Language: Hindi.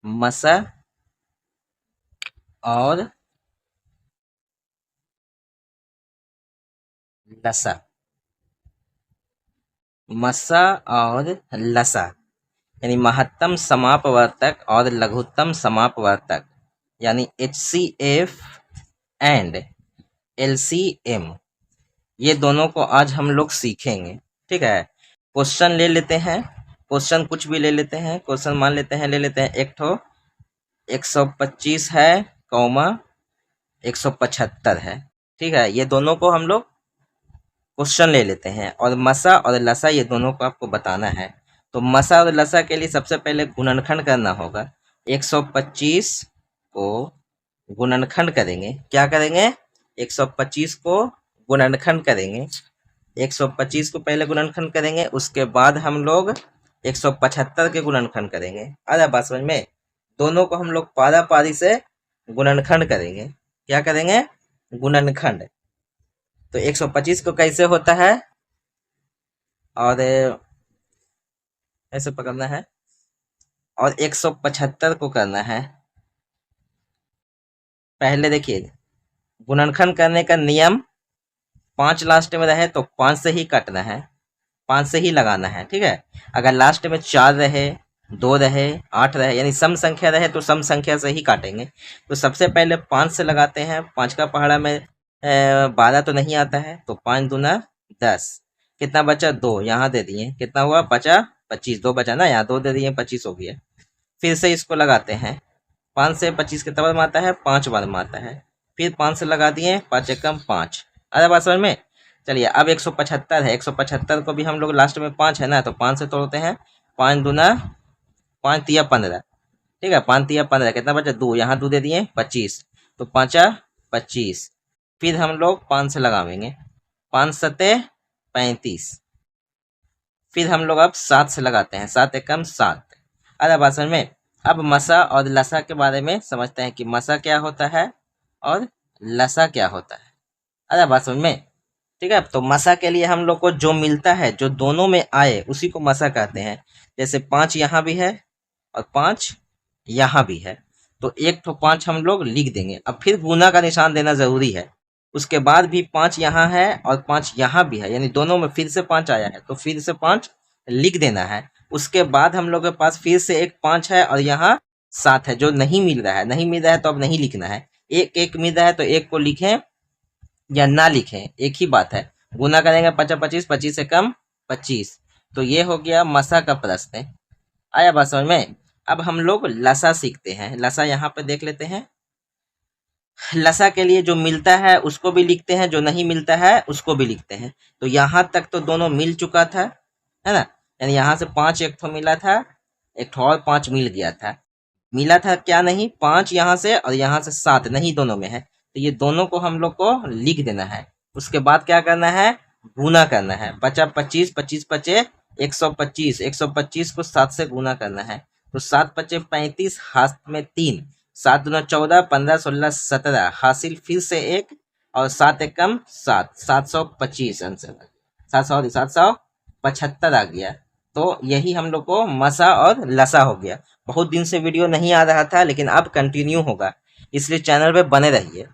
मसा और लसा। मसा और लसा यानी महत्तम समापवर्तक और लघुत्तम समापवर्तक यानी HCF एंड LCM, ये दोनों को आज हम लोग सीखेंगे। ठीक है, क्वेश्चन ले लेते हैं, क्वेश्चन कुछ भी ले लेते हैं। क्वेश्चन मान लेते हैं, ले लेते हैं एक ठो 125 है कौमा 175 है। ठीक है, ये दोनों को हम लोग क्वेश्चन ले लेते हैं और मसा और लसा ये दोनों को आपको बताना है। तो मसा और लसा के लिए सबसे पहले गुणनखंड करना होगा। 125 को गुणनखंड करेंगे। क्या करेंगे? 125 को गुणनखंड करेंगे। 125 को पहले गुणनखंड करेंगे, उसके बाद हम लोग 175 के गुणनखंड करेंगे। आ रहा बात समझ में? दोनों को हम लोग पारा पारी से गुणनखंड करेंगे। क्या करेंगे? गुणनखंड। तो 125 को कैसे होता है और ऐसे पकड़ना है और 175 को करना है। पहले देखिए, गुणनखंड करने का नियम 5 लास्ट में रहे तो 5 से ही काटना है, 5 से ही लगाना है। ठीक है, अगर लास्ट में 4 रहे, 2 रहे, 8 रहे यानी सम संख्या रहे तो सम संख्या से ही काटेंगे। तो सबसे पहले 5 से लगाते हैं। 5 का पहाड़ा में 12 तो नहीं आता है, तो 5 दूना 10। कितना बचा? 2 यहाँ दे दिए। कितना हुआ? बचा 25। 2 बचा ना, यहाँ 2 दे दिए, 25 हो गया। फिर से इसको लगाते हैं। 5 से 25 कितना बार में आता है? 5 बार में आता है। फिर 5 से लगा दिए, 5 एकम 5। अरे बात समझ में? चलिए, अब 175 है। 175 को भी हम लोग लास्ट में 5 है ना, तो 5 से तोड़ते हैं। 5 दूना 5 तिया 15। ठीक है, 5 तिया 15। कितना बचा? 2। यहाँ 2 दे दिए, 25। तो 5 25। फिर हम लोग 5 से लगावेंगे। 5 सते 35। फिर हम लोग अब 7 से लगाते हैं। 7 एकम 7। अरे बात समझ में? अब मसा और लसा के बारे में समझते हैं कि मसा क्या होता है और लसा क्या होता है। अरे बात समझ में? ठीक है, तो मसा के लिए हम लोग को जो मिलता है, जो दोनों में आए, उसी को मसा कहते हैं। जैसे 5 यहाँ भी है और 5 यहाँ भी है, तो एक ठो 5 हम लोग लिख देंगे। अब फिर गुना का निशान देना जरूरी है। उसके बाद भी 5 यहाँ है और 5 यहाँ भी है, यानी दोनों में फिर से 5 आया है, तो फिर से 5 लिख देना है। उसके बाद हम लोग के पास फिर से एक 5 है और यहाँ 7 है जो नहीं मिल रहा है। नहीं मिल रहा है तो अब नहीं लिखना है। एक एक मिल रहा है तो एक को लिखें या ना लिखें, एक ही बात है। गुना करेंगे 5 25, 25 से कम 25। तो ये हो गया मसा का प्रश्न। आया बात समझ में? अब हम लोग लसा सीखते हैं। लसा यहाँ पे देख लेते हैं। लसा के लिए जो मिलता है उसको भी लिखते हैं, जो नहीं मिलता है उसको भी लिखते हैं। तो यहाँ तक तो दोनों मिल चुका था, है ना? यानी यहाँ से 5 एक ठो मिला था, एक ठो और 5 मिल गया था। मिला था क्या? नहीं, 5 यहाँ से और यहाँ से 7 नहीं, दोनों में है। तो ये दोनों को हम लोग को लिख देना है। उसके बाद क्या करना है? गुना करना है। बचा 25, 25 बचे 125। 125 को 7 से गुना करना है। तो 7 बचे 35, हाथ में 3। 7 दूना 14, 15 16 17, हासिल फिर से 1 और 7 एकम 7। 725 आंसर, 775 आ गया। तो यही हम लोग को मसा और लसा हो गया। बहुत दिन से वीडियो नहीं आ रहा था, लेकिन अब कंटिन्यू होगा, इसलिए चैनल पे बने रहिए।